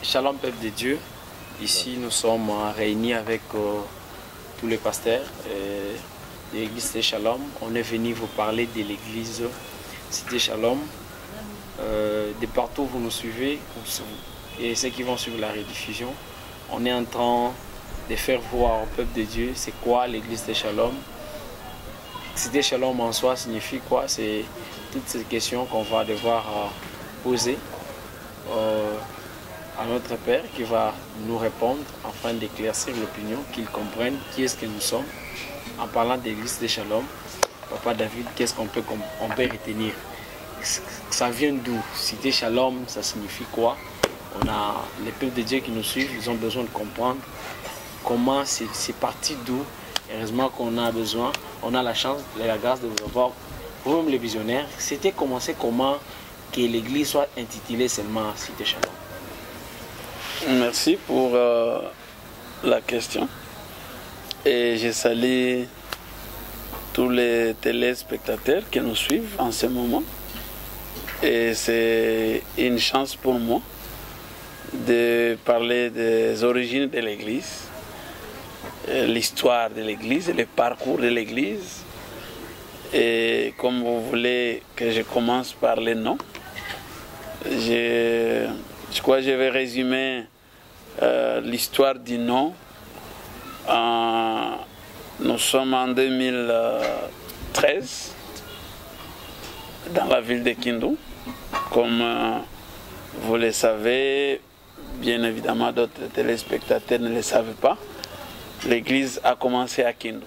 Shalom peuple de Dieu, ici nous sommes réunis avec tous les pasteurs de l'église Cité Shalom. On est venu vous parler de l'église Cité Shalom. De partout vous nous suivez et ceux qui vont suivre la rediffusion, on est en train de faire voir au peuple de Dieu c'est quoi l'église Cité Shalom. Cité Shalom en soi signifie quoi? C'est toutes ces questions qu'on va devoir poser à notre Père qui va nous répondre afin d'éclaircir l'opinion, qu'ils comprennent qui est-ce que nous sommes. En parlant d'église de Shalom, Papa David, qu'est-ce qu'on peut retenir? Ça vient d'où? Cité Shalom, ça signifie quoi? On a les peuples de Dieu qui nous suivent, ils ont besoin de comprendre comment c'est parti d'où. Heureusement qu'on a besoin, on a la chance et la grâce de vous avoir, vous-même les visionnaires. C'était commencé comment que l'église soit intitulée seulement Cité Shalom? Merci pour la question. Et je salue tous les téléspectateurs qui nous suivent en ce moment. Et c'est une chance pour moi de parler des origines de l'Église, l'histoire de l'Église, le parcours de l'Église. Et comme vous voulez que je commence par les noms, je crois que je vais résumer l'histoire du nom. Nous sommes en 2013 dans la ville de Kindu. Comme vous le savez, bien évidemment d'autres téléspectateurs ne le savent pas, l'église a commencé à Kindu.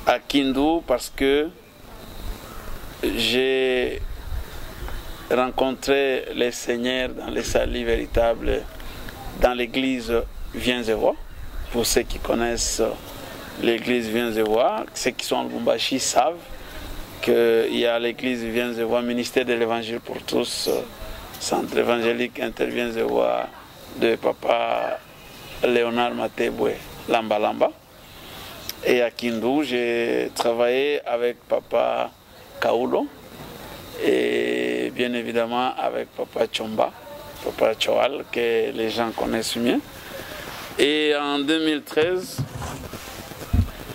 À Kindu parce que j'ai rencontré le Seigneur dans les salis véritables dans l'église Viens-et-Vois. Pour ceux qui connaissent l'église Viens-et-Vois, ceux qui sont en Lubumbashi savent qu'il y a l'église Viens-et-Vois, ministère de l'évangile pour tous, centre évangélique Inter-Viens-et-Vois de Papa Léonard Matebwe Lamba Lamba. Et à Kindu, j'ai travaillé avec Papa Kaulo et bien évidemment avec Papa Chomba, Papa Choal, que les gens connaissent mieux. Et en 2013,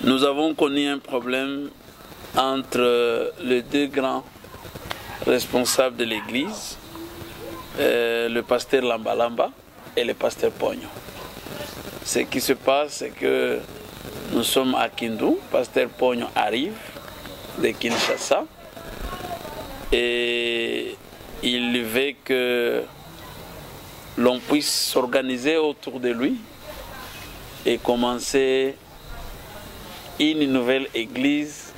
nous avons connu un problème entre les deux grands responsables de l'église, le pasteur Lamba Lamba et le pasteur Pogno. Ce qui se passe, c'est que nous sommes à Kindu, pasteur Pogno arrive de Kinshasa et il veut que l'on puisse s'organiser autour de lui et commencer une nouvelle église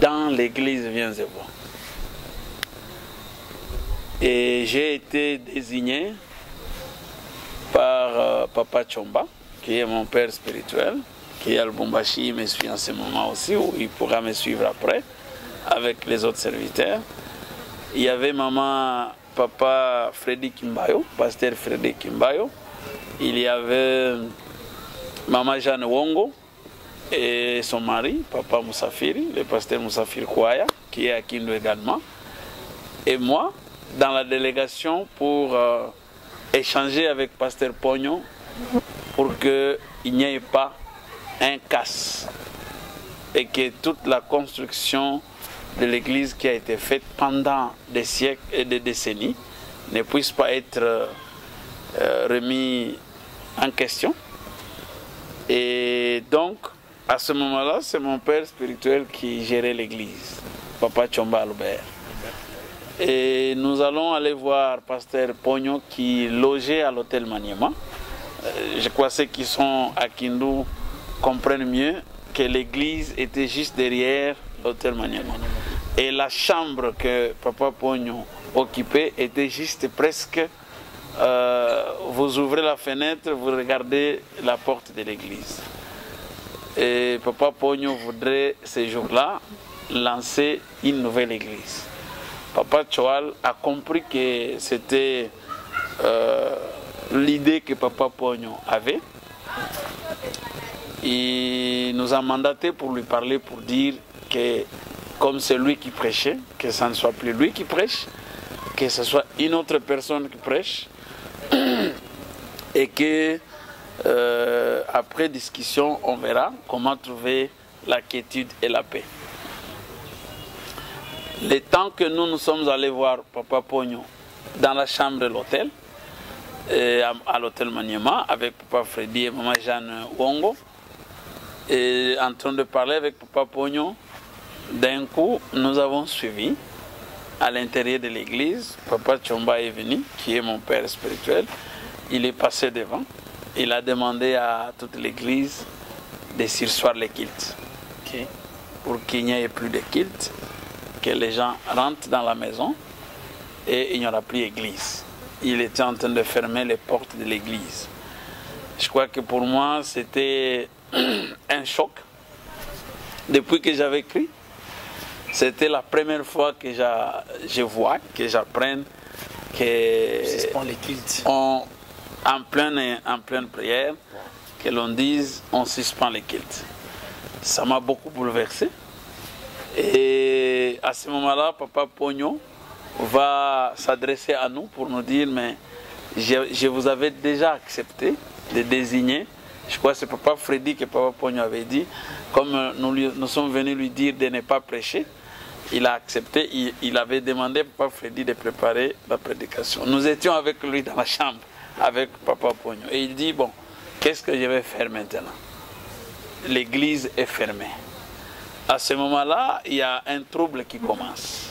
dans l'église Viens-et-Vois. Et j'ai été désigné par Papa Chomba, qui est mon père spirituel, qui est à Lubumbashi, il me suit en ce moment aussi, ou il pourra me suivre après, avec les autres serviteurs. Il y avait Papa Freddy Kimbayo, pasteur Freddy Kimbayo. Il y avait Maman Jeanne Wongo et son mari, Papa Moussafiri, le pasteur Moussafiri Kouaya, qui est à Kindu également. Et moi, dans la délégation pour échanger avec pasteur Pogno pour qu'il n'y ait pas un casse et que toute la construction de l'église qui a été faite pendant des siècles et des décennies ne puisse pas être remis en question. Et donc, à ce moment-là, c'est mon père spirituel qui gérait l'église, Papa Chomba Albert. Et nous allons aller voir pasteur Pogno qui logeait à l'hôtel Maniema. Je crois que ceux qui sont à Kindu comprennent mieux que l'église était juste derrière l'hôtel Maniema. Et la chambre que Papa Pogno occupait était juste presque... vous ouvrez la fenêtre, vous regardez la porte de l'église. Et Papa Pogno voudrait ce jour-là lancer une nouvelle église. Papa Choal a compris que c'était l'idée que Papa Pogno avait. Il nous a mandaté pour lui parler, pour dire que comme c'est lui qui prêchait, que ça ne soit plus lui qui prêche, que ce soit une autre personne qui prêche, et que après discussion, on verra comment trouver la quiétude et la paix. Le temps que nous sommes allés voir Papa Pogno dans la chambre de l'hôtel, à l'hôtel Maniema, avec Papa Freddy et Maman Jeanne Wongo, et en train de parler avec Papa Pogno, d'un coup, nous avons suivi à l'intérieur de l'église. Papa Tchomba est venu, qui est mon père spirituel. Il est passé devant. Il a demandé à toute l'église de surseoir les kilts. Okay. Pour qu'il n'y ait plus de kilts, que les gens rentrent dans la maison et il n'y aura plus d'église. Il était en train de fermer les portes de l'église. Je crois que pour moi, c'était un choc. Depuis que j'avais écrit, c'était la première fois que je vois, que j'apprenne que en pleine prière, que l'on dise on suspend les kilts. Ça m'a beaucoup bouleversé. Et à ce moment-là, Papa Pogno va s'adresser à nous pour nous dire mais je vous avais déjà accepté de désigner. Je crois que c'est Papa Freddy que Papa Pogno avait dit, comme nous sommes venus lui dire de ne pas prêcher, il a accepté, il avait demandé à Papa Freddy de préparer la prédication. Nous étions avec lui dans la chambre, avec Papa Pogno. Et il dit, bon, qu'est-ce que je vais faire maintenant? L'église est fermée. À ce moment-là, il y a un trouble qui commence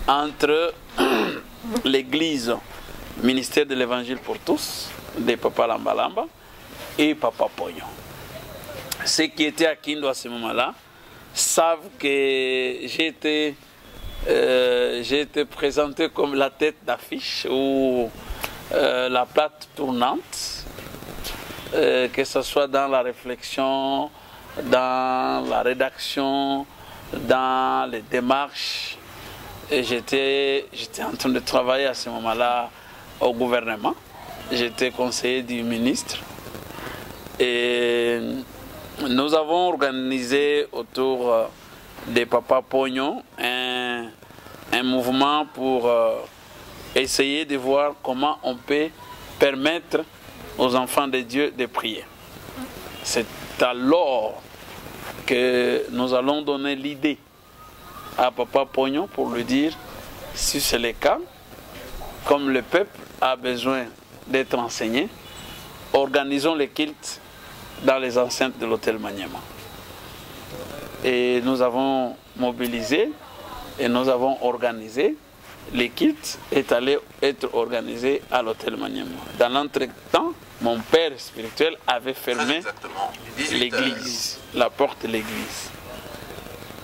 entre l'église, ministère de l'évangile pour tous, de Papa Lambalamba, et Papa Pogno. Ceux qui étaient à Kindu à ce moment-là savent que j'ai été présenté comme la tête d'affiche ou la plate tournante, que ce soit dans la réflexion, dans la rédaction, dans les démarches. Et j'étais en train de travailler à ce moment-là au gouvernement. J'étais conseiller du ministre. Et nous avons organisé autour de Papa Pogno un mouvement pour essayer de voir comment on peut permettre aux enfants de Dieu de prier. C'est alors que nous allons donner l'idée à Papa Pogno pour lui dire, si c'est le cas, comme le peuple a besoin d'être enseigné, organisons les cultes dans les enceintes de l'hôtel Maniema. Et nous avons mobilisé et nous avons organisé. Les cultes est allé être organisé à l'hôtel Maniema. Dans l'entretemps, mon père spirituel avait fermé l'église, la porte de l'église.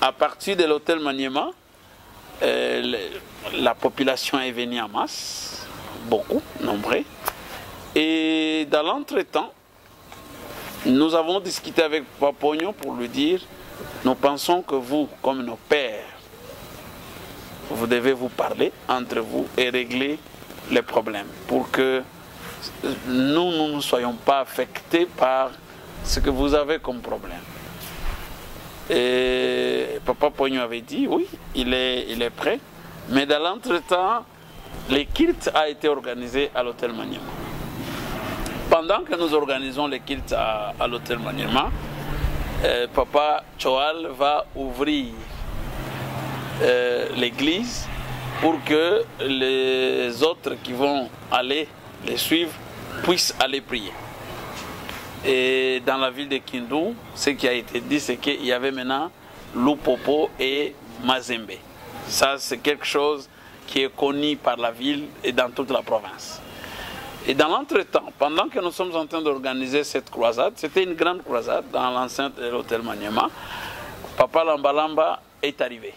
À partir de l'hôtel Maniema, la population est venue en masse, beaucoup, nombreux. Et dans l'entretemps, nous avons discuté avec Papa Pogno pour lui dire, nous pensons que vous, comme nos pères, vous devez vous parler entre vous et régler les problèmes pour que nous ne soyons pas affectés par ce que vous avez comme problème. Et Papa Pogno avait dit, oui, il est prêt. Mais dans l'entretemps, les cultes a été organisé à l'hôtel Maniema. Pendant que nous organisons les cultes à l'hôtel Maniema, Papa Choal va ouvrir l'église pour que les autres qui vont aller les suivre puissent aller prier. Et dans la ville de Kindu, ce qui a été dit, c'est qu'il y avait maintenant Lupopo et Mazembe. Ça, c'est quelque chose qui est connu par la ville et dans toute la province. Et dans l'entretemps, pendant que nous sommes en train d'organiser cette croisade, c'était une grande croisade dans l'enceinte de l'hôtel Maniema, Papa Lambalamba est arrivé.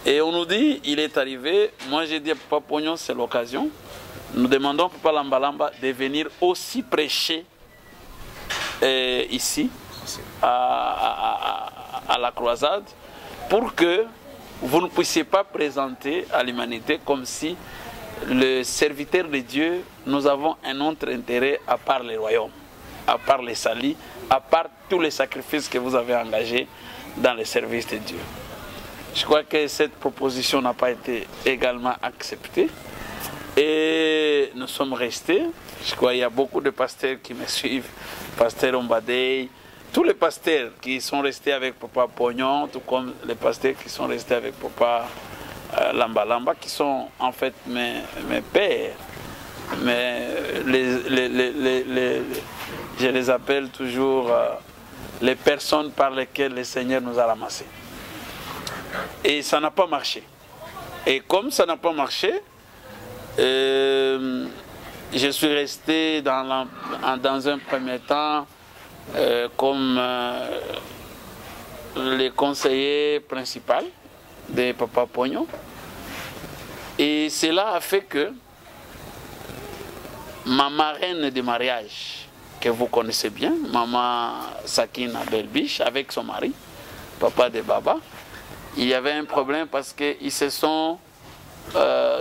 Et on nous dit, il est arrivé, moi j'ai dit à Papa Pogno, c'est l'occasion. Nous demandons à Papa Lambalamba de venir aussi prêcher ici, à la croisade, pour que vous ne puissiez pas présenter à l'humanité comme si le serviteur de Dieu, nous avons un autre intérêt à part les royaumes, à part les salis, à part tous les sacrifices que vous avez engagés dans le service de Dieu. Je crois que cette proposition n'a pas été également acceptée. Et nous sommes restés. Je crois qu'il y a beaucoup de pasteurs qui me suivent. Pasteur Ombadei, tous les pasteurs qui sont restés avec Papa Pognon, tout comme les pasteurs qui sont restés avec Papa Lamba Lamba, qui sont en fait mes pères. Mais je les appelle toujours les personnes par lesquelles le Seigneur nous a ramassés. Et ça n'a pas marché. Et comme ça n'a pas marché, je suis resté dans un premier temps comme le conseiller principal de Papa Pognon. Et cela a fait que ma marraine de mariage, que vous connaissez bien, Maman Sakina Belbiche, avec son mari, Papa de Baba, il y avait un problème parce qu'ils se sont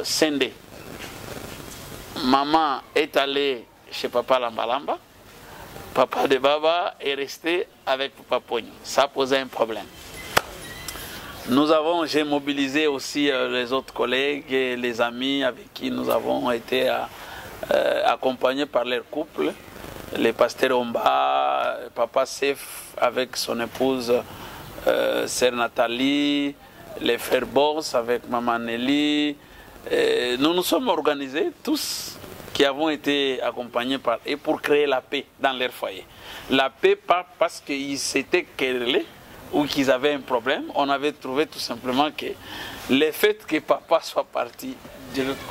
scindés. Maman est allée chez Papa Lamba Lamba, Papa de Baba est resté avec Papa Pognon. Ça a posé un problème. J'ai mobilisé aussi les autres collègues et les amis avec qui nous avons été accompagnés par leur couple, les pasteurs Omba, Papa Sef avec son épouse Sœur Nathalie, les frères Boss avec Maman Nelly. Nous nous sommes organisés tous qui avons été accompagnés par eux pour créer la paix dans leur foyer. La paix pas parce qu'ils s'étaient querellés ou qu'ils avaient un problème. On avait trouvé tout simplement que le fait que papa soit parti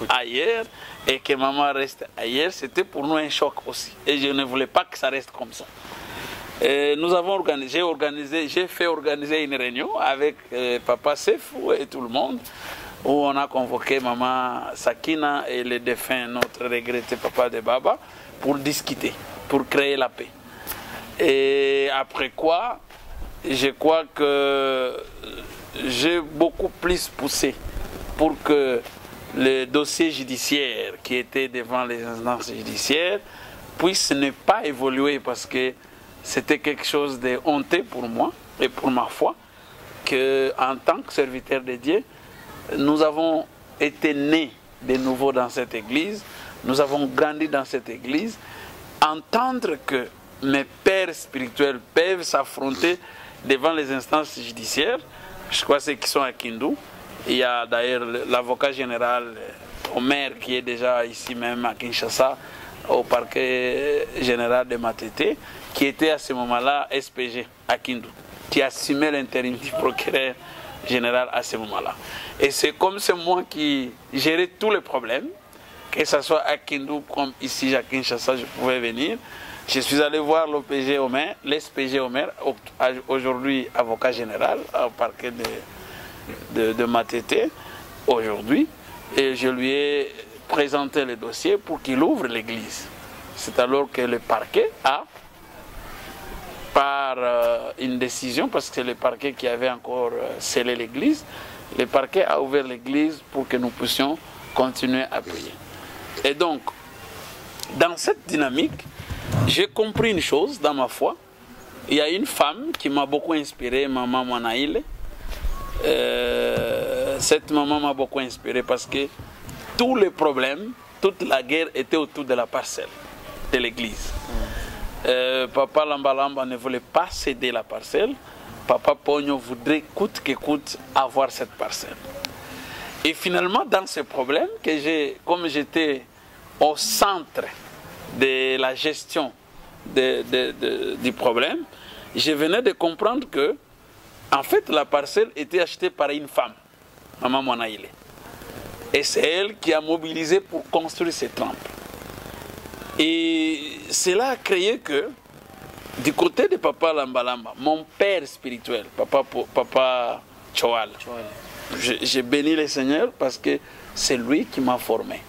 ailleurs et que maman reste ailleurs, c'était pour nous un choc aussi. Et je ne voulais pas que ça reste comme ça. Nous avons j'ai fait organiser une réunion avec Papa Sefou et tout le monde, où on a convoqué Maman Sakina et le défunt, notre regretté Papa de Baba, pour discuter, pour créer la paix. Et après quoi, je crois que j'ai beaucoup plus poussé pour que le dossier judiciaire qui était devant les instances judiciaires puisse ne pas évoluer, parce que c'était quelque chose de honteux pour moi et pour ma foi, qu'en tant que serviteur de Dieu, nous avons été nés de nouveau dans cette église, nous avons grandi dans cette église. Entendre que mes pères spirituels peuvent s'affronter devant les instances judiciaires, je crois ceux qui sont à Kindu. Il y a d'ailleurs l'avocat général Omer qui est déjà ici même à Kinshasa, au parquet général de Matete, qui était à ce moment-là SPG à Kindu, qui assumait l'intérim du procureur général à ce moment-là. Et c'est comme c'est moi qui gérais tous les problèmes, que ce soit à Kindu comme ici à Kinshasa, je pouvais venir. Je suis allé voir l'OPG Omer, l'SPG Omer, aujourd'hui avocat général au parquet de Matete, aujourd'hui, et je lui ai présenté le dossier pour qu'il ouvre l'église. C'est alors que le parquet a, par une décision, parce que c'est le parquet qui avait encore scellé l'église, le parquet a ouvert l'église pour que nous puissions continuer à prier. Et donc, dans cette dynamique, j'ai compris une chose dans ma foi. Il y a une femme qui m'a beaucoup inspiré, Maman Mwanaïle. Cette maman m'a beaucoup inspiré parce que tous les problèmes, toute la guerre était autour de la parcelle de l'église. Papa Lamba Lamba ne voulait pas céder la parcelle. Papa Pognon voudrait coûte que coûte avoir cette parcelle. Et finalement, dans ce problème, comme j'étais au centre de la gestion du problème, je venais de comprendre que, en fait, la parcelle était achetée par une femme, Maman Mwanaïle. Et c'est elle qui a mobilisé pour construire ce temple. Et cela a créé que, du côté de Papa Lamba Lamba, mon père spirituel, Papa Choal, j'ai béni le Seigneur parce que c'est lui qui m'a formé.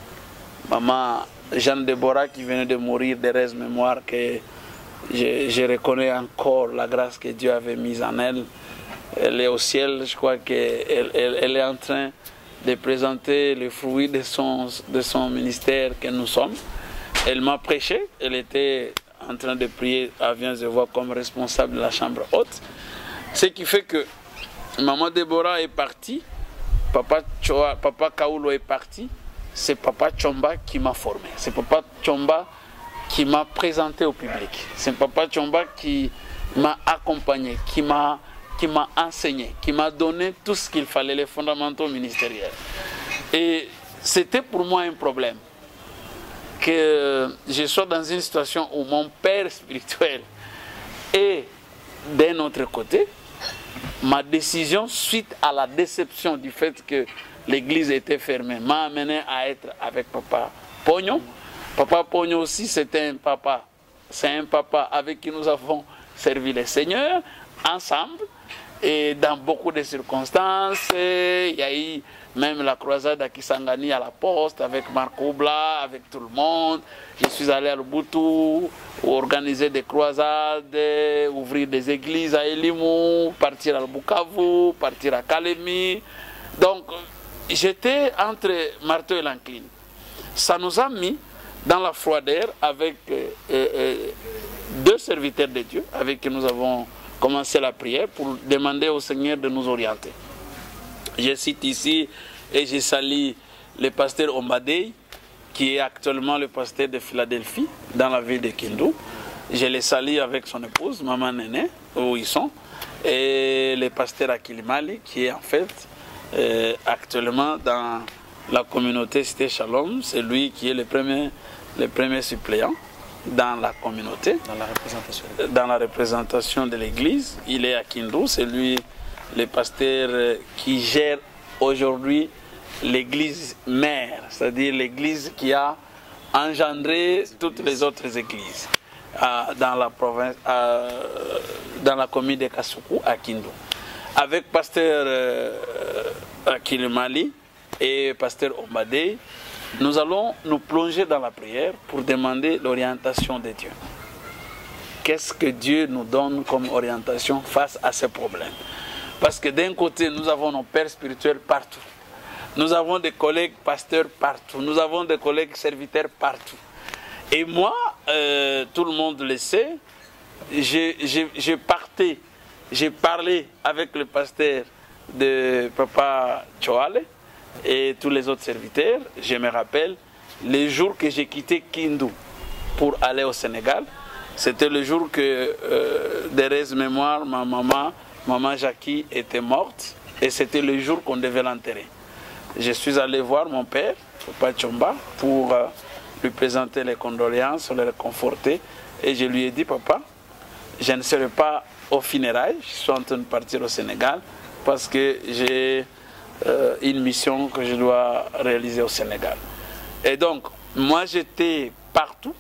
Maman Jeanne Deborah qui venait de mourir d'heureuse mémoire, que je reconnais encore la grâce que Dieu avait mise en elle. Elle est au ciel, je crois qu'elle est en train de présenter le fruit de son ministère que nous sommes. Elle m'a prêché, elle était en train de prier à Viens-et-Vois comme responsable de la chambre haute. Ce qui fait que Maman Deborah est partie, Papa Kaoulo est parti, c'est Papa Tchomba qui m'a formé. C'est Papa Tchomba qui m'a présenté au public. C'est Papa Tchomba qui m'a accompagné, qui m'a enseigné, qui m'a donné tout ce qu'il fallait, les fondamentaux ministériels. Et c'était pour moi un problème que je sois dans une situation où mon père spirituel est d'un autre côté. Ma décision, suite à la déception du fait que l'église était fermée, m'a amené à être avec Papa Pognon. Papa Pognon aussi, c'est un papa avec qui nous avons servi le Seigneur ensemble. Et dans beaucoup de circonstances, il y a eu même la croisade à Kisangani à la poste, avec Marco Bla, avec tout le monde. Je suis allé à Lubutu, organiser des croisades, ouvrir des églises à Elimou, partir à Bukavu, partir à Kalemi. Donc, j'étais entre marteau et l'enclume. Ça nous a mis dans la froideur avec deux serviteurs de Dieu, avec qui nous avons commencé la prière pour demander au Seigneur de nous orienter. Je cite ici et je salue le pasteur Ombadei, qui est actuellement le pasteur de Philadelphie, dans la ville de Kindu. Je le salue avec son épouse, Maman Néné, où ils sont. Et le pasteur Akilimali, qui est en fait actuellement dans la communauté Cité Shalom. C'est lui qui est le premier suppléant dans la communauté, dans la représentation de l'église. Il est à Kindu, c'est lui le pasteur qui gère aujourd'hui l'église mère, c'est-à-dire l'église qui a engendré toutes les autres églises dans la province, dans la commune de Kasuku à Kindu. Avec pasteur Akilimali et pasteur Ombadei, nous allons nous plonger dans la prière pour demander l'orientation de Dieu. Qu'est-ce que Dieu nous donne comme orientation face à ces problèmes? Parce que d'un côté, nous avons nos pères spirituels partout. Nous avons des collègues pasteurs partout. Nous avons des collègues serviteurs partout. Et moi, tout le monde le sait, j'ai parlé avec le pasteur de Papa Tchoale et tous les autres serviteurs. Je me rappelle, les jours que j'ai quitté Kindu pour aller au Sénégal, c'était le jour que, d'heureuse mémoire, ma maman Jackie était morte, et c'était le jour qu'on devait l'enterrer. Je suis allé voir mon père, Papa Tchomba, pour lui présenter les condoléances, le réconforter, et je lui ai dit, papa, je ne serai pas au funérailles, je suis en train de partir au Sénégal, parce que j'ai une mission que je dois réaliser au Sénégal. Et donc, moi j'étais partout,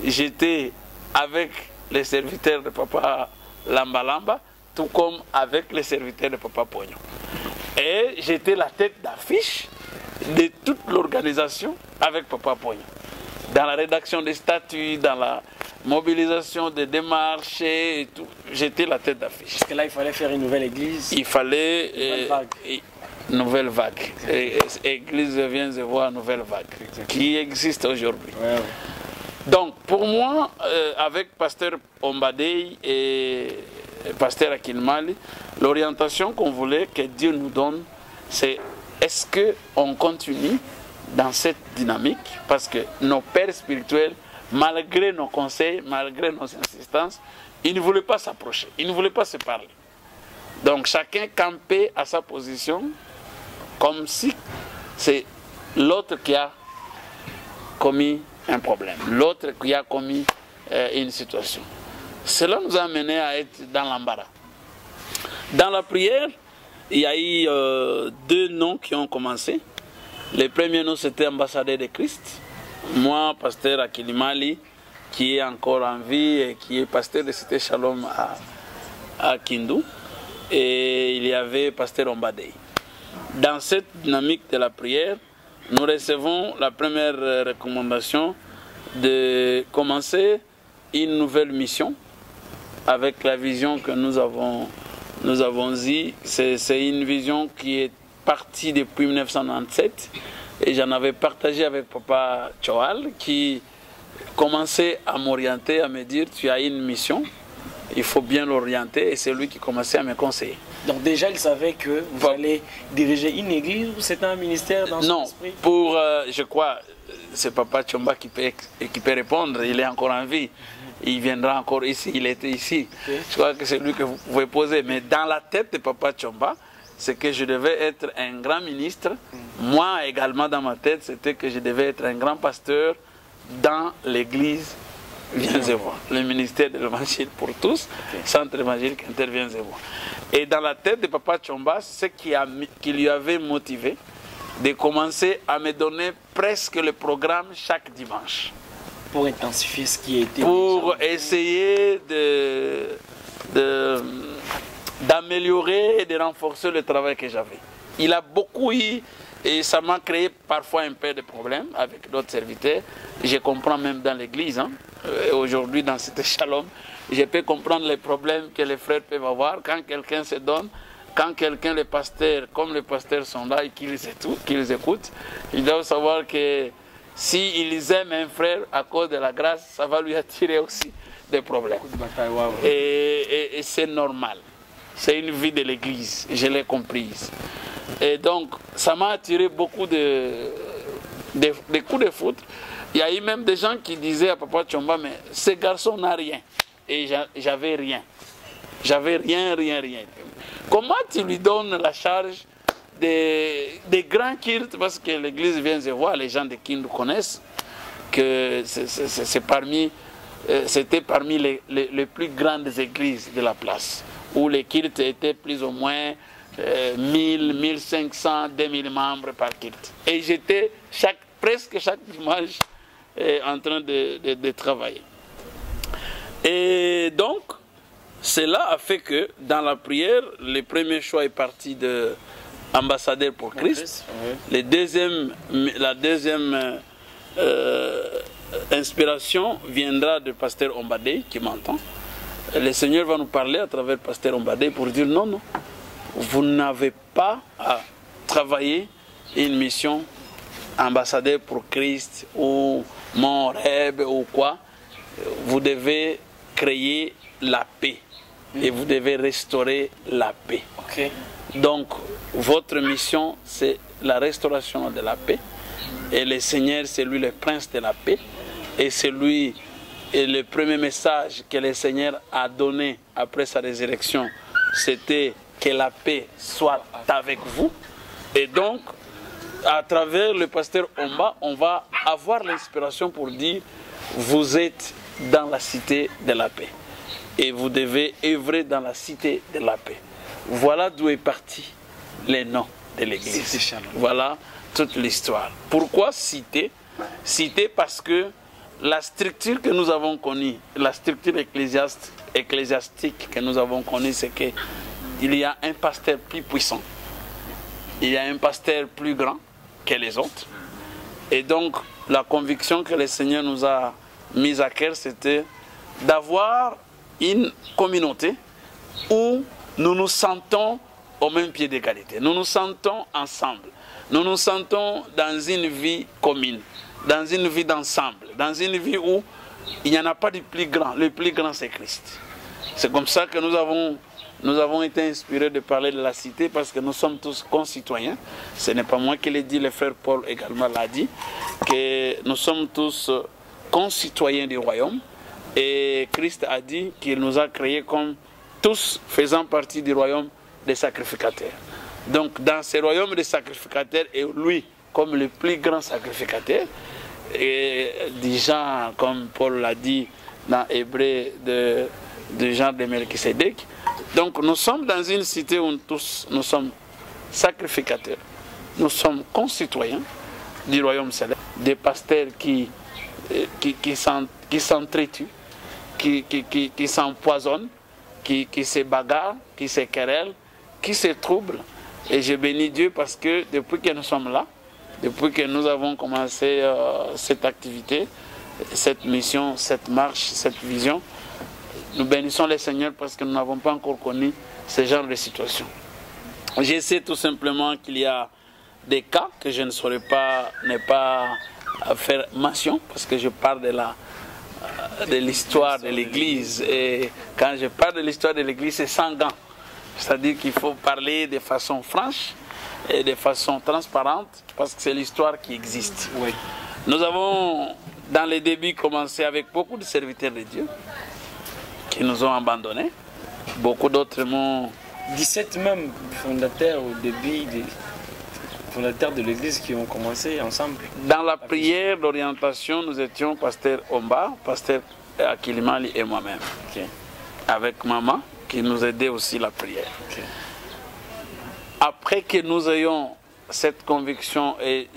j'étais avec les serviteurs de Papa Lamba Lamba, tout comme avec les serviteurs de Papa Pognon. Et j'étais la tête d'affiche de toute l'organisation avec Papa Pognon. Dans la rédaction des statuts, dans la mobilisation des démarches et tout, j'étais la tête d'affiche. Parce que là, il fallait faire une nouvelle église. Il fallait nouvelle vague. Église vient de voir nouvelle vague. Exactement. Qui existe aujourd'hui. Ouais, ouais. Donc, pour moi, avec pasteur Ombadei et pasteur Akilimali, l'orientation qu'on voulait que Dieu nous donne, c'est est-ce qu'on continue dans cette dynamique? Parce que nos pères spirituels, malgré nos conseils, malgré nos insistances, ils ne voulaient pas s'approcher, ils ne voulaient pas se parler. Donc, chacun campait à sa position comme si c'est l'autre qui a commis un problème, l'autre qui a commis une situation. Cela nous a amené à être dans l'embarras. Dans la prière, il y a eu deux noms qui ont commencé. Le premier nom, c'était ambassadeur de Christ. Moi, pasteur Akilimali, qui est encore en vie et qui est pasteur de Cité Shalom à Kindu. Et il y avait pasteur Ombadei. Dans cette dynamique de la prière, nous recevons la première recommandation de commencer une nouvelle mission avec la vision que nous avons eue. C'est une vision qui est partie depuis 1997 et j'en avais partagé avec Papa Tchoal qui commençait à m'orienter, à me dire tu as une mission, il faut bien l'orienter et c'est lui qui commençait à me conseiller. Donc déjà, il savait que vous allez diriger une église ou c'était un ministère dans son esprit? Non, pour, je crois, c'est Papa Tchomba qui peut répondre, il est encore en vie. Il viendra encore ici, il était ici. Okay. Je crois que c'est lui que vous pouvez poser. Mais dans la tête de Papa Tchomba, c'est que je devais être un grand ministre. Moi également dans ma tête, c'était que je devais être un grand pasteur dans l'église Viens et voir. Le ministère de l'Évangile pour tous, Centre évangélique Viens et voir. Et dans la tête de Papa Tchomba, c'est ce qui lui avait motivé de commencer à me donner presque le programme chaque dimanche. Pour intensifier ce qui était. Pour essayer d'améliorer et de renforcer le travail que j'avais. Il a beaucoup eu, et ça m'a créé parfois un peu de problèmes avec d'autres serviteurs. Je comprends même dans l'église. Hein. Aujourd'hui, dans cette Shalom, je peux comprendre les problèmes que les frères peuvent avoir quand quelqu'un se donne, quand quelqu'un, les pasteurs, comme les pasteurs sont là et qu'ils écoutent, ils doivent savoir que s'ils aiment un frère à cause de la grâce, ça va lui attirer aussi des problèmes. Et c'est normal. C'est une vie de l'église, je l'ai comprise. Et donc, ça m'a attiré beaucoup de coups de foudre. Il y a eu même des gens qui disaient à Papa Tchomba, mais ce garçon n'a rien. Et j'avais rien. J'avais rien. Comment tu lui donnes la charge des grands cultes, parce que l'église Viens et voir, les gens de qui nous connaissent, que c'était parmi les plus grandes églises de la place, où les cultes étaient plus ou moins 1000, 1500, 2000 membres par culte. Et j'étais presque chaque dimanche en train de travailler. Et donc, cela a fait que dans la prière, le premier choix est parti de ambassadeur pour Christ. La deuxième inspiration viendra de pasteur Ombadé qui m'entend. Le Seigneur va nous parler à travers pasteur Ombadé pour dire non, vous n'avez pas à travailler une mission ambassadeur pour Christ ou mon rêve ou quoi. Vous devez créer la paix et vous devez restaurer la paix. Okay. Donc, votre mission, c'est la restauration de la paix. Et le Seigneur, c'est lui le prince de la paix. Et c'est lui, et le premier message que le Seigneur a donné après sa résurrection, c'était que la paix soit avec vous. Et donc, à travers le pasteur Omba, on va avoir l'inspiration pour dire, vous êtes dans la cité de la paix. Et vous devez œuvrer dans la cité de la paix. Voilà d'où est parti le nom de l'église. Voilà toute l'histoire. Pourquoi citer? Citer parce que la structure que nous avons connue, la structure ecclésiastique que nous avons connue, c'est qu'il y a un pasteur plus puissant. Il y a un pasteur plus grand que les autres. Et donc, la conviction que le Seigneur nous a mise à cœur, c'était d'avoir une communauté où nous nous sentons au même pied d'égalité. Nous nous sentons ensemble. Nous nous sentons dans une vie commune, dans une vie d'ensemble, dans une vie où il n'y en a pas de plus grand. Le plus grand, c'est Christ. C'est comme ça que nous avons été inspirés de parler de la cité, parce que nous sommes tous concitoyens. Ce n'est pas moi qui l'ai dit, le frère Paul également l'a dit, que nous sommes tous concitoyens du royaume. Et Christ a dit qu'il nous a créés comme tous faisant partie du royaume des sacrificateurs. Donc dans ce royaume des sacrificateurs, et lui comme le plus grand sacrificateur, et des gens comme Paul l'a dit dans Hébreu de Jean de Melchisédek. Donc nous sommes dans une cité où tous nous sommes sacrificateurs, nous sommes concitoyens du royaume céleste, des pasteurs qui s'entretuent, qui s'empoisonnent, qui se bagarrent, qui se querellent, qui se troublent. Et je bénis Dieu parce que depuis que nous sommes là, depuis que nous avons commencé cette activité, cette mission, cette marche, cette vision, nous bénissons le Seigneur parce que nous n'avons pas encore connu ce genre de situation. Je sais tout simplement qu'il y a des cas que je ne saurais pas faire mention, parce que je parle de l'histoire de l'Église. Et quand je parle de l'histoire de l'Église, c'est sans gants. C'est-à-dire qu'il faut parler de façon franche et de façon transparente, parce que c'est l'histoire qui existe. Oui. Nous avons, dans les débuts, commencé avec beaucoup de serviteurs de Dieu qui nous ont abandonnés. Beaucoup d'autres m'ont... 17 même fondateurs au début, fondateurs de l'église qui ont commencé ensemble. Dans la prière d'orientation, nous étions pasteur Omba, pasteur Akilimali et moi-même. Okay. Avec maman qui nous aidait aussi la prière. Okay. Après que nous ayons cette conviction et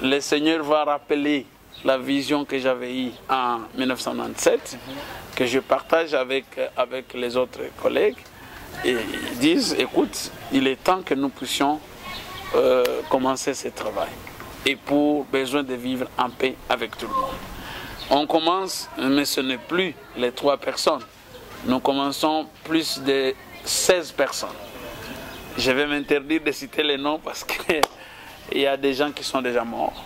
le Seigneur va rappeler la vision que j'avais eue en 1997, que je partage avec les autres collègues, et ils disent, écoute, il est temps que nous puissions commencer ce travail, et pour besoin de vivre en paix avec tout le monde. On commence, mais ce n'est plus les 3 personnes, nous commençons plus de 16 personnes. Je vais m'interdire de citer les noms parce qu'il y a des gens qui sont déjà morts.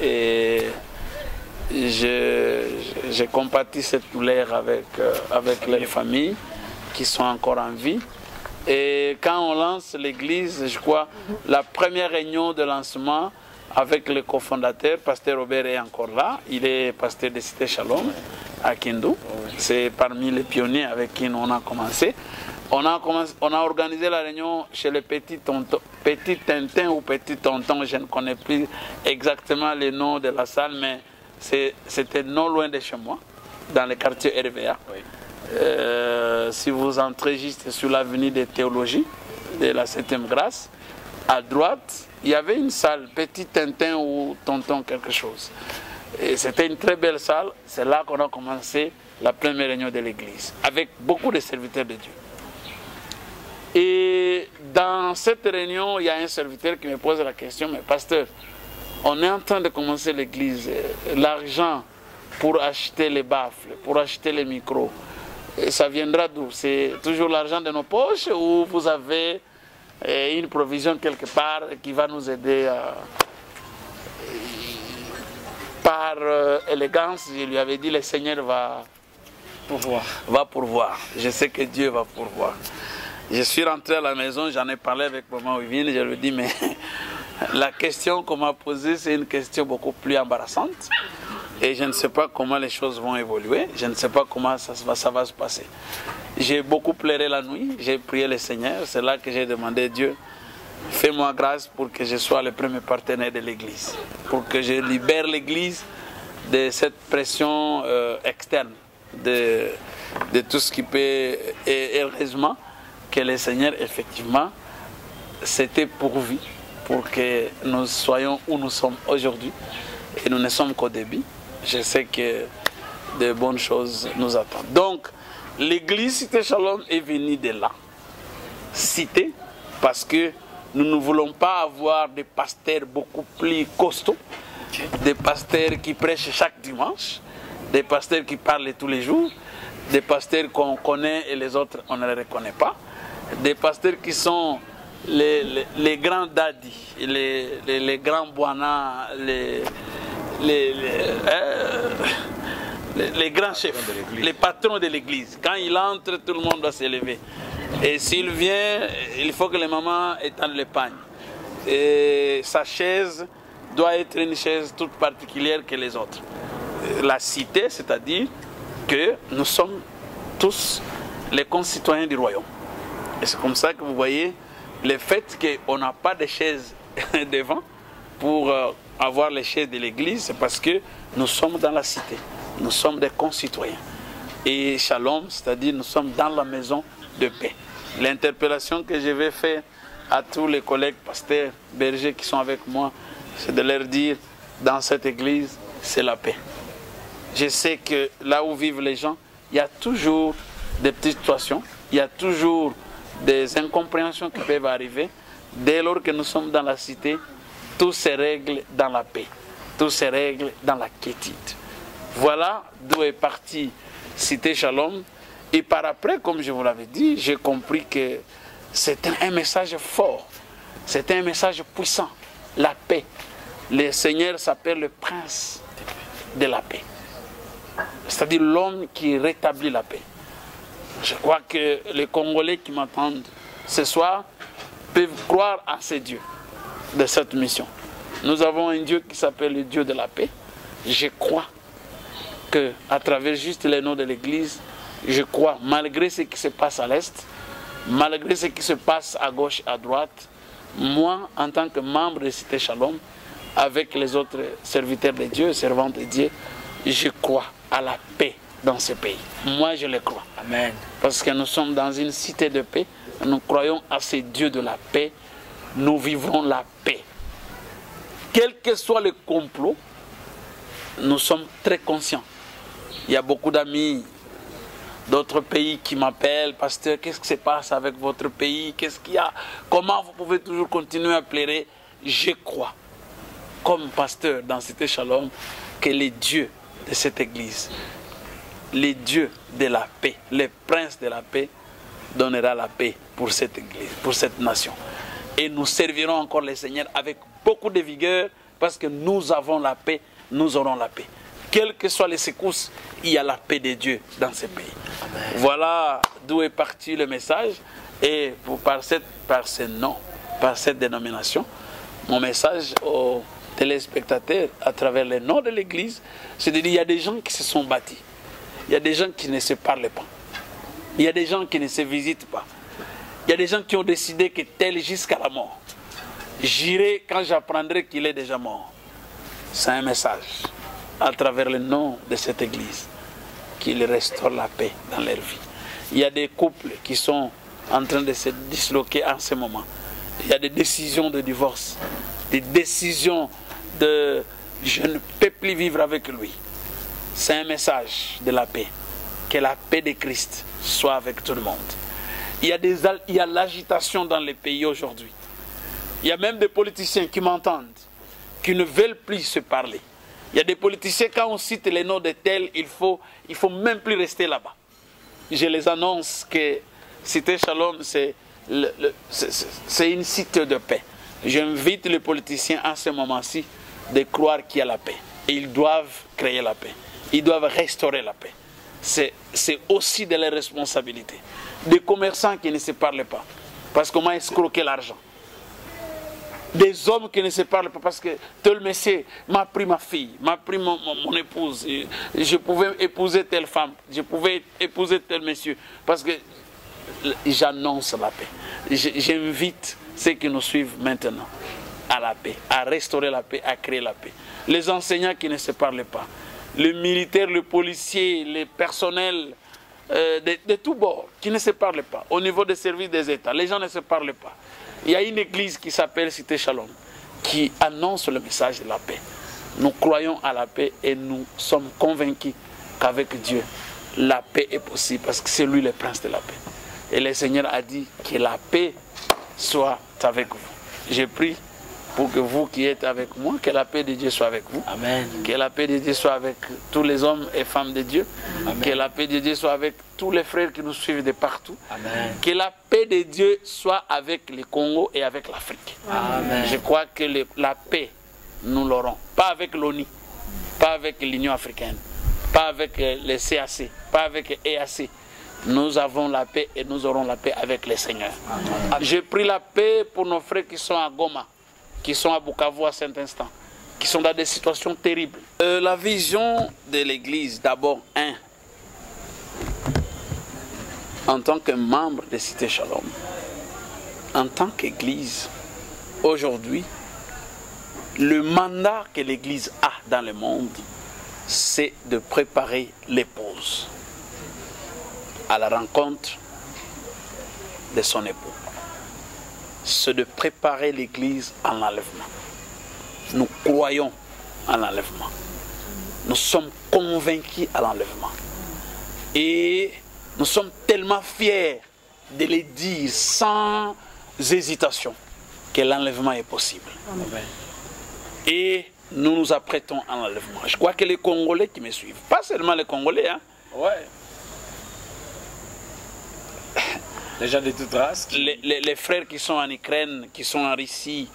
Et je compatis cette douleur avec les familles qui sont encore en vie. Et quand on lance l'église, je crois, la première réunion de lancement avec le cofondateur, pasteur Robert est encore là. Il est pasteur de Cité Shalom à Kindu. C'est parmi les pionniers avec qui on a commencé. On a organisé la réunion chez le petit Tintin ou petit tonton, je ne connais plus exactement le nom de la salle, mais c'était non loin de chez moi, dans le quartier RVA. Oui. Si vous entrez juste sur l'avenue de Théologie, de la 7e grâce, à droite, il y avait une salle, petit Tintin ou tonton quelque chose. Et c'était une très belle salle, c'est là qu'on a commencé la première réunion de l'église, avec beaucoup de serviteurs de Dieu. Et dans cette réunion, il y a un serviteur qui me pose la question, mais pasteur, on est en train de commencer l'église, l'argent pour acheter les baffles, pour acheter les micros, ça viendra d'où? C'est toujours l'argent de nos poches ou vous avez une provision quelque part qui va nous aider par élégance? Je lui avais dit, le Seigneur va pourvoir. Je sais que Dieu va pourvoir. Je suis rentré à la maison, j'en ai parlé avec maman Wivine, je lui ai dit, mais la question qu'on m'a posée, c'est une question beaucoup plus embarrassante. Et je ne sais pas comment les choses vont évoluer, je ne sais pas comment ça va se passer. J'ai beaucoup pleuré la nuit, j'ai prié le Seigneur, c'est là que j'ai demandé à Dieu, fais-moi grâce pour que je sois le premier partenaire de l'église, pour que je libère l'église de cette pression externe, de tout ce qui peut, et heureusement, que le Seigneur, effectivement, s'était pourvu pour que nous soyons où nous sommes aujourd'hui. Et nous ne sommes qu'au début. Je sais que de bonnes choses nous attendent. Donc, l'église Cité Shalom est venue de là. Cité, parce que nous ne voulons pas avoir des pasteurs beaucoup plus costauds, des pasteurs qui prêchent chaque dimanche, des pasteurs qui parlent tous les jours, des pasteurs qu'on connaît et les autres on ne les reconnaît pas. Des pasteurs qui sont les grands dadis, les grands boinas, les grands chefs, les patrons de l'église. Quand il entre, tout le monde doit se lever. Et s'il vient, il faut que les mamans étendent le pagne. Et sa chaise doit être une chaise toute particulière que les autres. La cité, c'est-à-dire que nous sommes tous les concitoyens du royaume. Et c'est comme ça que vous voyez le fait qu'on n'a pas de chaises devant pour avoir les chaises de l'église, c'est parce que nous sommes dans la cité, nous sommes des concitoyens. Et Shalom, c'est-à-dire nous sommes dans la maison de paix. L'interpellation que je vais faire à tous les collègues pasteurs, bergers qui sont avec moi, c'est de leur dire, dans cette église, c'est la paix. Je sais que là où vivent les gens, il y a toujours des petites situations, il y a toujours des incompréhensions qui peuvent arriver. Dès lors que nous sommes dans la cité, tout se règle dans la paix, tout se règle dans la quiétude. Voilà d'où est parti Cité Shalom. Et par après, comme je vous l'avais dit, j'ai compris que c'était un message fort, c'était un message puissant, la paix. Le Seigneur s'appelle le prince de la paix, c'est-à-dire l'homme qui rétablit la paix. Je crois que les Congolais qui m'entendent ce soir peuvent croire à ces dieux de cette mission. Nous avons un Dieu qui s'appelle le Dieu de la paix. Je crois qu'à travers juste les noms de l'Église, je crois, malgré ce qui se passe à l'Est, malgré ce qui se passe à gauche, à droite, moi, en tant que membre de Cité Shalom, avec les autres serviteurs de Dieu, servantes de Dieu, je crois à la paix dans ce pays. Moi, je le crois. Amen. Parce que nous sommes dans une cité de paix, nous croyons à ces dieux de la paix, nous vivrons la paix. Quel que soit le complot, nous sommes très conscients. Il y a beaucoup d'amis d'autres pays qui m'appellent, pasteur, qu'est-ce qui se passe avec votre pays? Qu'est-ce qu'il y a? Comment vous pouvez toujours continuer à pleurer? Je crois, comme pasteur dans Cité Shalom, que les dieux de cette église, les dieux de la paix, les princes de la paix, donnera la paix pour cette église, pour cette nation. Et nous servirons encore le Seigneur avec beaucoup de vigueur, parce que nous avons la paix, nous aurons la paix. Quelles que soient les secousses, il y a la paix de Dieu dans ce pays. Amen. Voilà d'où est parti le message. Et par ce nom, par cette dénomination, mon message aux téléspectateurs à travers le nom de l'église, c'est de dire qu'il y a des gens qui se sont bâtis. Il y a des gens qui ne se parlent pas. Il y a des gens qui ne se visitent pas. Il y a des gens qui ont décidé que tel jusqu'à la mort. J'irai quand j'apprendrai qu'il est déjà mort. C'est un message à travers le nom de cette église qu'il restaure la paix dans leur vie. Il y a des couples qui sont en train de se disloquer en ce moment. Il y a des décisions de divorce, des décisions de je ne peux plus vivre avec lui. C'est un message de la paix. Que la paix de Christ soit avec tout le monde. Il y a l'agitation dans les pays aujourd'hui. Il y a même des politiciens qui m'entendent, qui ne veulent plus se parler. Il y a des politiciens, quand on cite les noms de tels, il faut même plus rester là-bas. Je les annonce que Cité Shalom, c'est une cité de paix. J'invite les politiciens en ce moment-ci de croire qu'il y a la paix. Et ils doivent créer la paix. Ils doivent restaurer la paix. C'est aussi de leur responsabilité. Des commerçants qui ne se parlent pas, parce qu'on m'a escroqué l'argent. Des hommes qui ne se parlent pas parce que tel monsieur m'a pris ma fille, m'a pris mon épouse. Je pouvais épouser telle femme, je pouvais épouser tel monsieur. Parce que j'annonce la paix. J'invite ceux qui nous suivent maintenant à la paix, à restaurer la paix, à créer la paix. Les enseignants qui ne se parlent pas, les militaires, les policiers, les personnels de tous bords qui ne se parlent pas. Au niveau des services des États, les gens ne se parlent pas. Il y a une église qui s'appelle Cité Shalom qui annonce le message de la paix. Nous croyons à la paix et nous sommes convaincus qu'avec Dieu, la paix est possible parce que c'est lui le prince de la paix. Et le Seigneur a dit que la paix soit avec vous. J'ai prié pour que vous qui êtes avec moi, que la paix de Dieu soit avec vous. Amen. Que la paix de Dieu soit avec tous les hommes et femmes de Dieu. Amen. Que la paix de Dieu soit avec tous les frères qui nous suivent de partout. Amen. Que la paix de Dieu soit avec le Congo et avec l'Afrique. Amen. Je crois que la paix, nous l'aurons. Pas avec l'ONU, pas avec l'Union africaine, pas avec le CAC, pas avec l'EAC. Nous avons la paix et nous aurons la paix avec le Seigneur. J'ai pris la paix pour nos frères qui sont à Goma, qui sont à Bukavu à cet instant, qui sont dans des situations terribles. La vision de l'Église, d'abord, en tant que membre de Cité Shalom, en tant qu'Église, aujourd'hui, le mandat que l'Église a dans le monde, c'est de préparer l'épouse à la rencontre de son époux. C'est de préparer l'Église à l'enlèvement. Nous croyons à l'enlèvement. Nous sommes convaincus à l'enlèvement. Et nous sommes tellement fiers de le dire sans hésitation que l'enlèvement est possible. Amen. Et nous nous apprêtons à l'enlèvement. Je crois que les Congolais qui me suivent, pas seulement les Congolais, hein. Ouais. Les gens de toute race. Les frères qui sont en Ukraine, qui sont en Russie,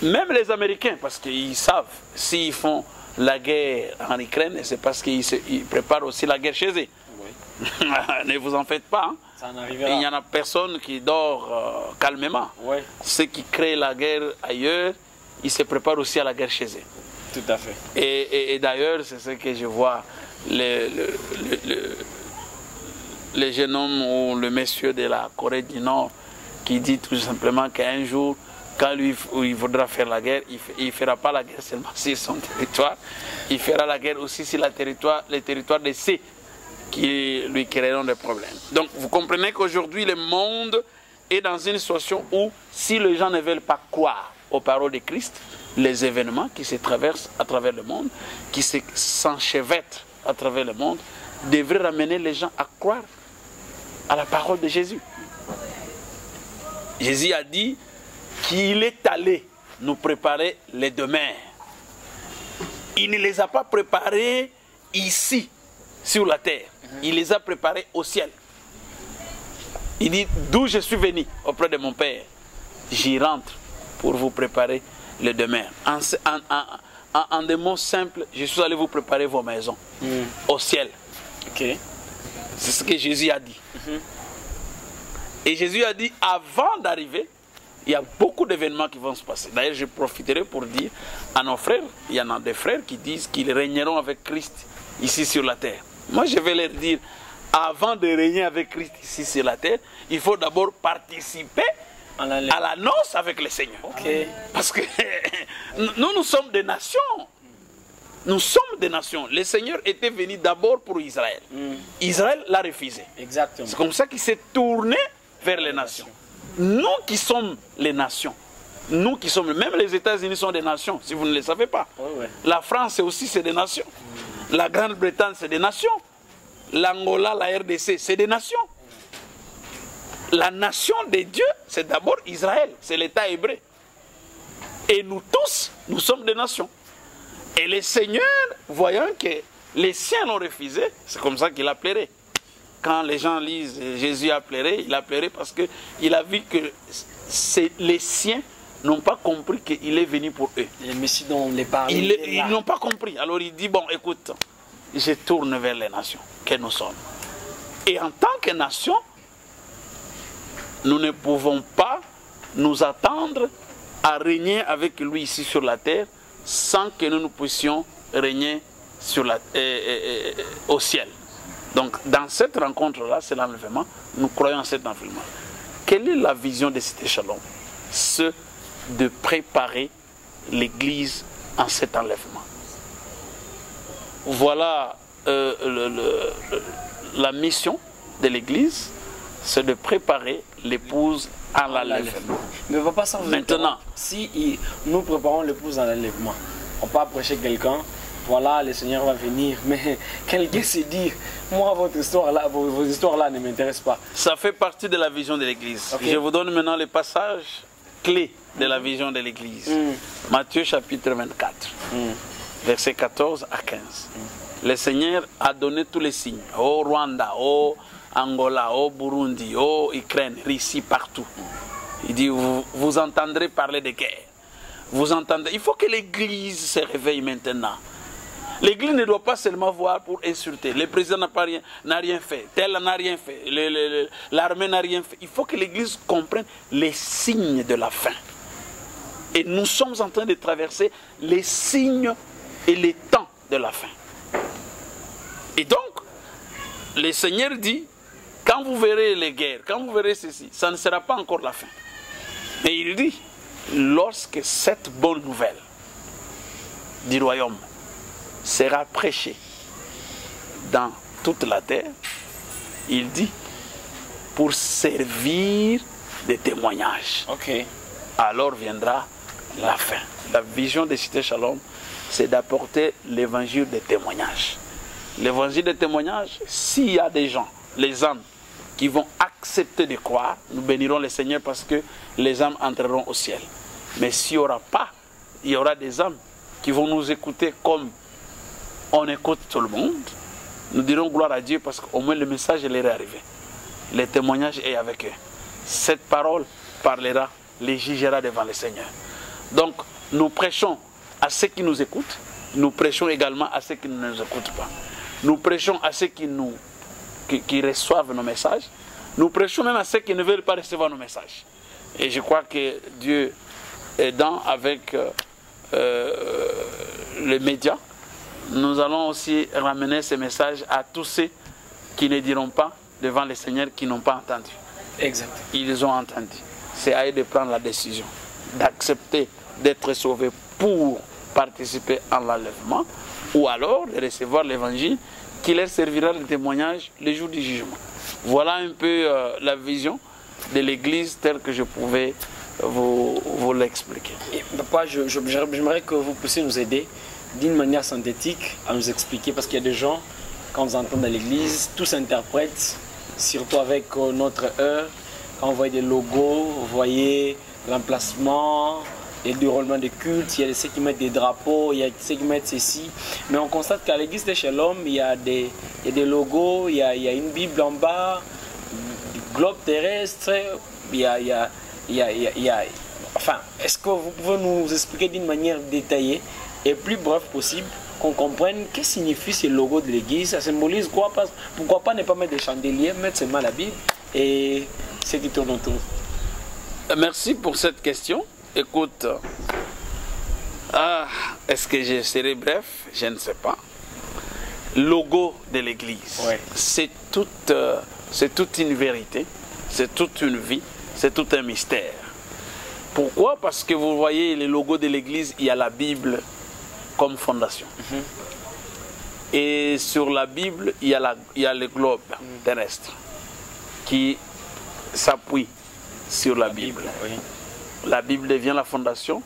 même les Américains, parce qu'ils savent, s'ils font la guerre en Ukraine, c'est parce qu'ils préparent aussi la guerre chez eux. Oui. Ne vous en faites pas. Hein. Ça en arrivera. Il n'y en a personne qui dort calmement. Ouais. Ceux qui créent la guerre ailleurs, ils se préparent aussi à la guerre chez eux. Tout à fait. Et d'ailleurs, c'est ce que je vois, le jeune homme ou le monsieur de la Corée du Nord qui dit tout simplement qu'un jour, quand lui il voudra faire la guerre, il ne fera pas la guerre seulement sur son territoire, il fera la guerre aussi sur les territoires de ceux qui lui créeront des problèmes. Donc vous comprenez qu'aujourd'hui le monde est dans une situation où si les gens ne veulent pas croire aux paroles de Christ, les événements qui se traversent à travers le monde, qui s'enchevêtrent à travers le monde, devraient ramener les gens à croire à la parole de Jésus. Jésus a dit qu'il est allé nous préparer les demeures. Il ne les a pas préparés ici, sur la terre. Il les a préparés au ciel. Il dit, d'où je suis venu auprès de mon Père, j'y rentre pour vous préparer les demeures. En des mots simples, je suis allé vous préparer vos maisons au ciel. Okay. C'est ce que Jésus a dit. Et Jésus a dit, avant d'arriver, il y a beaucoup d'événements qui vont se passer. D'ailleurs, je profiterai pour dire à nos frères, il y en a des frères qui disent qu'ils régneront avec Christ ici sur la terre. Moi, je vais leur dire, avant de régner avec Christ ici sur la terre, il faut d'abord participer à la noce avec le Seigneur. Okay. Parce que nous sommes des nations. Nous sommes des nations. Le Seigneur était venu d'abord pour Israël. Israël l'a refusé. Exactement. C'est comme ça qu'il s'est tourné vers les nations. Nous qui sommes les nations, nous qui sommes, même les États-Unis sont des nations, si vous ne le savez pas. Ouais. La France aussi, c'est des nations. La Grande-Bretagne, c'est des nations. L'Angola, la RDC, c'est des nations. La nation de Dieu, c'est d'abord Israël, c'est l'État hébreu. Et nous tous, nous sommes des nations. Et le Seigneur, voyant que les siens l'ont refusé, c'est comme ça qu'il a pleuré. Quand les gens lisent Jésus a pleuré, il a pleuré parce qu'il a vu que les siens n'ont pas compris qu'il est venu pour eux. Les messieurs dont les parents. Ils n'ont pas compris. Alors il dit, bon, écoute, je tourne vers les nations que nous sommes. Et en tant que nation, nous ne pouvons pas nous attendre à régner avec lui ici sur la terre sans que nous puissions régner sur au ciel. Donc, dans cette rencontre-là, c'est l'enlèvement. Nous croyons en cet enlèvement. Quelle est la vision de Cité Shalom? C'est de préparer l'Église en cet enlèvement. Voilà la mission de l'Église, c'est de préparer l'épouse à l'enlèvement. Mais papa, ça vous maintenant, si nous préparons l'épouse à l'enlèvement, on peut approcher quelqu'un. Voilà, le Seigneur va venir. Mais quelqu'un se dit, moi, votre histoire là, vos histoires là ne m'intéressent pas. Ça fait partie de la vision de l'Église. Okay. Je vous donne maintenant les passages clés de la vision de l'Église. Matthieu chapitre 24, versets 14 à 15. Le Seigneur a donné tous les signes. Au Rwanda, au Angola, au Burundi, au Ukraine, Russie, partout. Il dit, vous entendrez parler de guerre. Vous entendez. Il faut que l'Église se réveille maintenant. L'Église ne doit pas seulement voir pour insulter. Le président n'a rien fait. Tel n'a rien fait. L'armée n'a rien fait. Il faut que l'Église comprenne les signes de la fin. Et nous sommes en train de traverser les signes et les temps de la fin. Et donc, le Seigneur dit, quand vous verrez les guerres, quand vous verrez ceci, ça ne sera pas encore la fin. Mais il dit, lorsque cette bonne nouvelle du royaume sera prêché dans toute la terre, il dit, pour servir de témoignage. Okay. Alors viendra la fin. La vision de Cité Shalom, c'est d'apporter l'évangile de témoignage. L'évangile de témoignage, s'il y a des gens, les âmes, qui vont accepter de croire, nous bénirons le Seigneur parce que les âmes entreront au ciel. Mais s'il n'y aura pas, il y aura des âmes qui vont nous écouter comme on écoute tout le monde. Nous dirons gloire à Dieu parce qu'au moins le message leur est arrivé. Le témoignage est avec eux. Cette parole parlera, les jugera devant le Seigneur. Donc nous prêchons à ceux qui nous écoutent, nous prêchons également à ceux qui ne nous écoutent pas. Nous prêchons à ceux qui nous qui reçoivent nos messages. Nous prêchons même à ceux qui ne veulent pas recevoir nos messages. Et je crois que Dieu aidant avec les médias, nous allons aussi ramener ces messages à tous ceux qui ne diront pas devant le Seigneur, qui n'ont pas entendu. Exact. Ils ont entendu. C'est à eux de prendre la décision, d'accepter d'être sauvés pour participer à l'enlèvement, ou alors de recevoir l'évangile qui leur servira de témoignage le jour du jugement. Voilà un peu la vision de l'Église telle que je pouvais vous l'expliquer. Papa, j'aimerais que vous puissiez nous aider d'une manière synthétique à nous expliquer, parce qu'il y a des gens, quand vous entendez dans l'Église, tous interprètent, surtout avec notre heure, quand vous voyez des logos, vous voyez l'emplacement, et le déroulement de culte, il y a ceux qui mettent des drapeaux, il y a ceux qui mettent ceci. Mais on constate qu'à l'église de Shalom, il y a des logos, il y a une Bible en bas, du globe terrestre, enfin, est-ce que vous pouvez nous expliquer d'une manière détaillée et plus bref possible, qu'on comprenne qu'est-ce que signifie ce logo de l'église, ça symbolise quoi? Pourquoi pas ne pas mettre des chandeliers, mettre seulement la Bible et ce qui tourne autour? Merci pour cette question. Écoute, est-ce que je serai bref? Je ne sais pas. Logo de l'église, ouais. C'est toute une vérité, c'est toute une vie, c'est tout un mystère. Pourquoi? Parce que vous voyez, le logo de l'église, il y a la Bible comme fondation. Et sur la Bible, il y a le globe terrestre qui s'appuie sur la Bible. Oui. La Bible devient la fondation,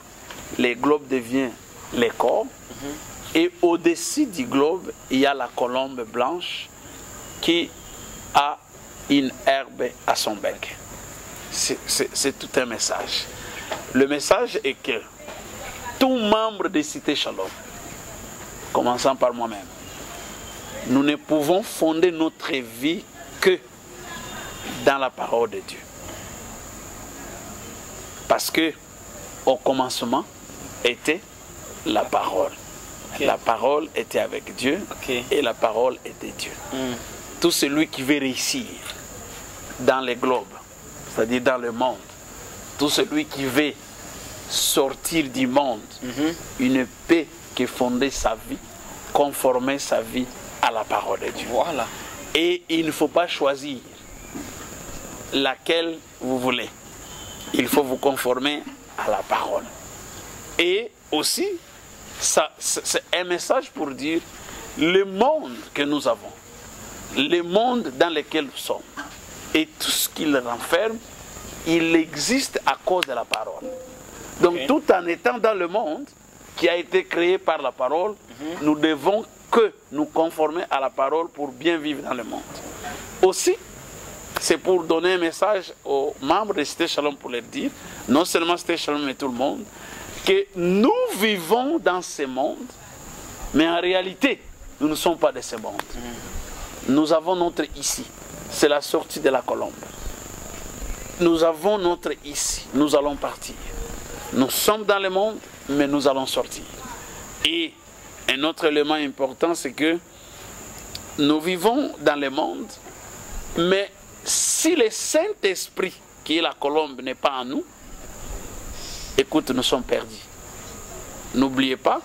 le globe devient le corps, et au-dessus du globe, il y a la colombe blanche qui a une herbe à son bec. C'est tout un message. Le message est que tout membre de Cité Shalom, commençant par moi-même, nous ne pouvons fonder notre vie que dans la parole de Dieu. Parce que au commencement était la parole. Okay. La parole était avec Dieu, okay. Et la parole était Dieu. Tout celui qui veut réussir dans le globe, c'est-à-dire dans le monde, tout celui qui veut sortir du monde, il ne peut que fonder sa vie, conformer sa vie à la parole de Dieu. Voilà. Et il ne faut pas choisir laquelle vous voulez. Il faut vous conformer à la parole. Et aussi, c'est un message pour dire le monde que nous avons, le monde dans lequel nous sommes, et tout ce qu'il renferme, il existe à cause de la parole. Donc, okay. Tout en étant dans le monde qui a été créé par la parole, nous devons que nous conformer à la parole pour bien vivre dans le monde. Aussi, c'est pour donner un message aux membres de Cité Shalom pour leur dire, non seulement Cité Shalom mais tout le monde, que nous vivons dans ce monde, mais en réalité, nous ne sommes pas de ce monde. Nous avons notre ici, c'est la sortie de la colombe. Nous avons notre ici, nous allons partir. Nous sommes dans le monde, mais nous allons sortir. Et un autre élément important, c'est que nous vivons dans le monde, mais si le Saint-Esprit, qui est la colombe, n'est pas en nous, écoute, nous sommes perdus. N'oubliez pas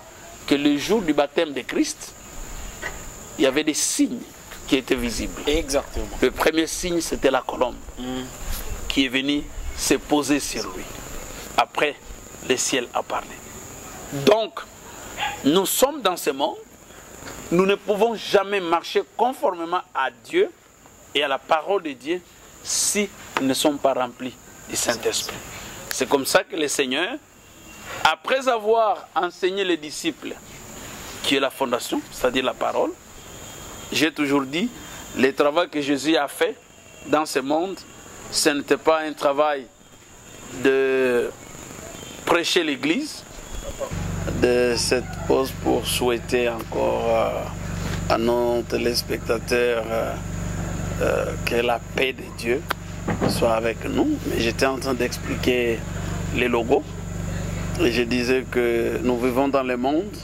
que le jour du baptême de Christ, il y avait des signes qui étaient visibles. Exactement. Le premier signe, c'était la colombe qui est venue se poser sur lui. Après, le ciel a parlé. Donc, nous sommes dans ce monde, nous ne pouvons jamais marcher conformément à Dieu et à la parole de Dieu si nous ne sommes pas remplis du Saint-Esprit. C'est comme ça que le Seigneur, après avoir enseigné les disciples, qui est la fondation, c'est-à-dire la parole, j'ai toujours dit, le travail que Jésus a fait dans ce monde, ce n'était pas un travail de prêcher l'Église. De cette pause pour souhaiter encore à nos téléspectateurs que la paix de Dieu soit avec nous. Mais j'étais en train d'expliquer les logos et je disais que nous vivons dans le monde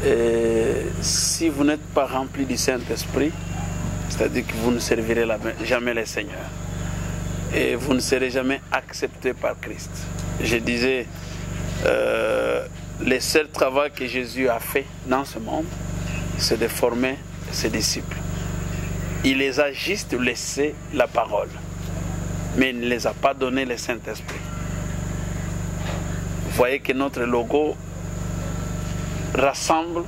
et si vous n'êtes pas rempli du Saint-Esprit, C'est-à-dire que vous ne servirez jamais les seigneurs. Et vous ne serez jamais accepté par Christ. Je disais, le seul travail que Jésus a fait dans ce monde, c'est de former ses disciples. Il les a juste laissé la parole, mais il ne les a pas donné le Saint-Esprit. Vous voyez que notre logo rassemble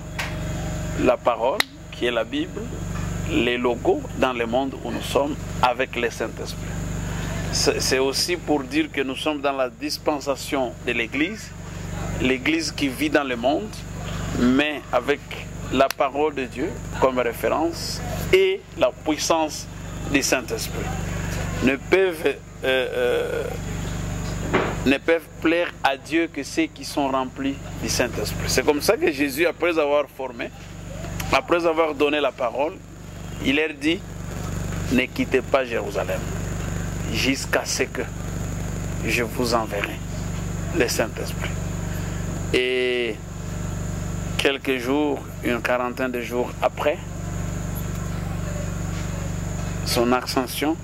la parole, qui est la Bible, les logos dans le monde où nous sommes avec le Saint-Esprit. C'est aussi pour dire que nous sommes dans la dispensation de l'Église, l'Église qui vit dans le monde, mais avec la parole de Dieu comme référence et la puissance du Saint-Esprit. Ne peuvent plaire à Dieu que ceux qui sont remplis du Saint-Esprit. C'est comme ça que Jésus, après avoir formé, après avoir donné la parole, il leur dit, ne quittez pas Jérusalem jusqu'à ce que je vous enverrai le Saint-Esprit. Et quelques jours, une quarantaine de jours après son ascension,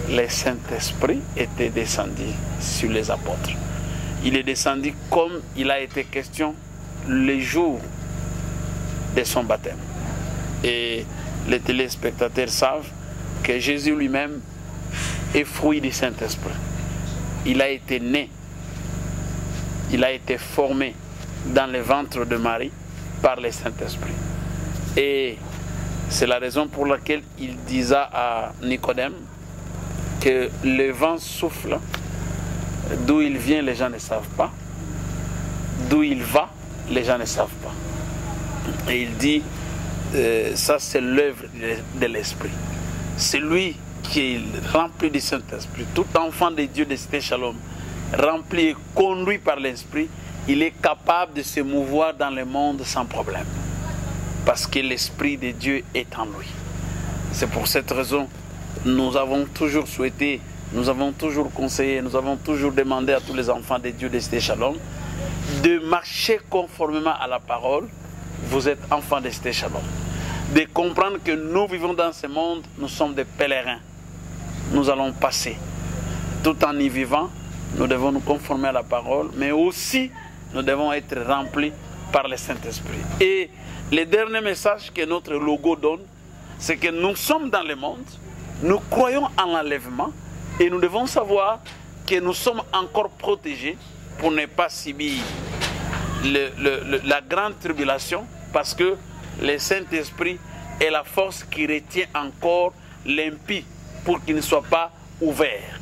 le Saint-Esprit était descendu sur les apôtres. Il est descendu comme il a été question le jour de son baptême. Et les téléspectateurs savent que Jésus lui-même est fruit du Saint-Esprit. Il a été né, il a été formé dans le ventre de Marie par le Saint-Esprit. Et c'est la raison pour laquelle il disait à Nicodème que le vent souffle, d'où il vient les gens ne savent pas, d'où il va les gens ne savent pas. Et il dit, ça c'est l'œuvre de l'Esprit. C'est lui qui est rempli du Saint-Esprit. Tout enfant de Dieu de Cité Shalom, rempli et conduit par l'Esprit, il est capable de se mouvoir dans le monde sans problème. Parce que l'Esprit de Dieu est en lui. C'est pour cette raison nous avons toujours souhaité, nous avons toujours conseillé, nous avons toujours demandé à tous les enfants de Dieu de Cité Shalom de marcher conformément à la parole. Vous êtes enfants de Cité Shalom. De comprendre que nous vivons dans ce monde, nous sommes des pèlerins. Nous allons passer. Tout en y vivant, nous devons nous conformer à la parole, mais aussi nous devons être remplis par le Saint-Esprit. Et le dernier message que notre logo donne, c'est que nous sommes dans le monde, nous croyons en l'enlèvement et nous devons savoir que nous sommes encore protégés pour ne pas subir la grande tribulation, parce que le Saint-Esprit est la force qui retient encore l'impie pour qu'il ne soit pas ouvert.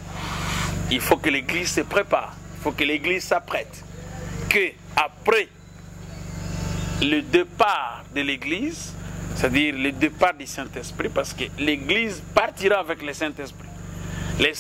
Il faut que l'Église se prépare, il faut que l'Église s'apprête, que après le départ de l'Église, c'est-à-dire le départ du Saint-Esprit, parce que l'Église partira avec le Saint-Esprit